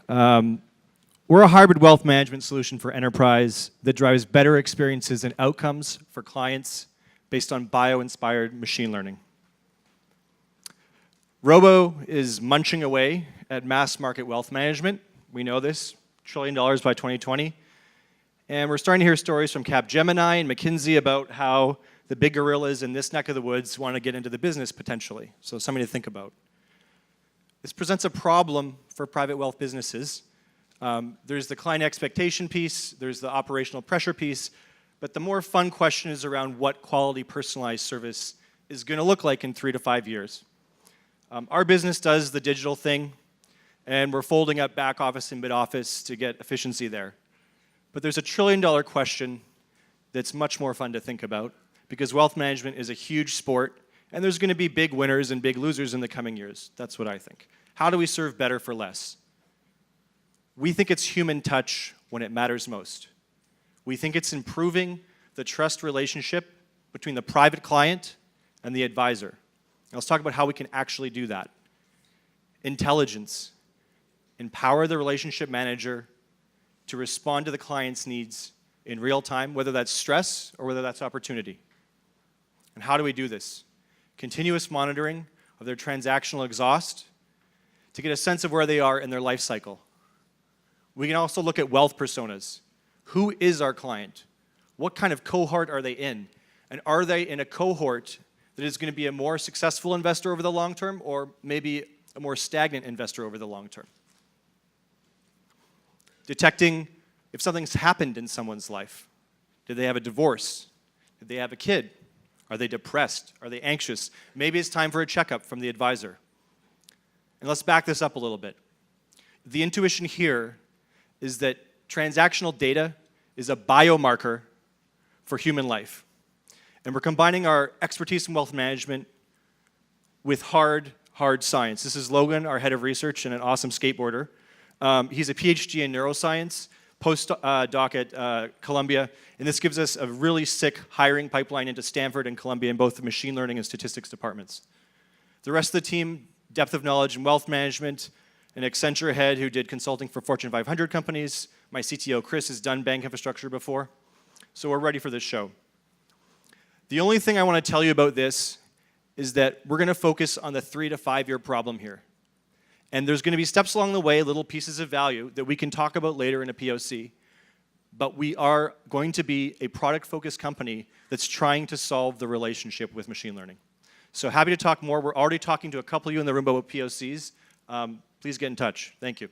We're a hybrid wealth management solution for enterprise that drives better experiences and outcomes for clients based on bio-inspired machine learning. Robo is munching away at mass market wealth management. We know this, $1 trillion by 2020. And we're starting to hear stories from Capgemini and McKinsey about how the big gorillas in this neck of the woods want to get into the business potentially. So something to think about. This presents a problem for private wealth businesses. There's the client expectation piece, there's the operational pressure piece, but the more fun question is around what quality personalized service is going to look like in 3 to 5 years. Our business does the digital thing, and we're folding up back office and mid office to get efficiency there. But there's a $1 trillion question that's much more fun to think about, because wealth management is a huge sport, and there's going to be big winners and big losers in the coming years. That's what I think. How do we serve better for less? We think it's human touch when it matters most. We think it's improving the trust relationship between the private client and the advisor. And let's talk about how we can actually do that. Intelligence. Empower the relationship manager to respond to the client's needs in real time, whether that's stress or whether that's opportunity. And how do we do this? Continuous monitoring of their transactional exhaust to get a sense of where they are in their life cycle. We can also look at wealth personas. Who is our client? What kind of cohort are they in? And are they in a cohort that is going to be a more successful investor over the long term, or maybe a more stagnant investor over the long term? Detecting if something's happened in someone's life. Did they have a divorce? Did they have a kid? Are they depressed? Are they anxious? Maybe it's time for a checkup from the advisor. And let's back this up a little bit. The intuition here is that transactional data is a biomarker for human life. And we're combining our expertise in wealth management with hard science. This is Logan, our head of research and an awesome skateboarder. He's a PhD in neuroscience, postdoc at Columbia, and this gives us a really sick hiring pipeline into Stanford and Columbia in both the machine learning and statistics departments. The rest of the team, depth of knowledge in wealth management, an Accenture head who did consulting for Fortune 500 companies. My CTO, Chris, has done bank infrastructure before. So we're ready for this show. The only thing I want to tell you about this is that we're going to focus on the 3 to 5 year problem here. And there's going to be steps along the way, little pieces of value that we can talk about later in a POC. But we are going to be a product-focused company that's trying to solve the relationship with machine learning. So happy to talk more. We're already talking to a couple of you in the room about POCs. Please get in touch. Thank you.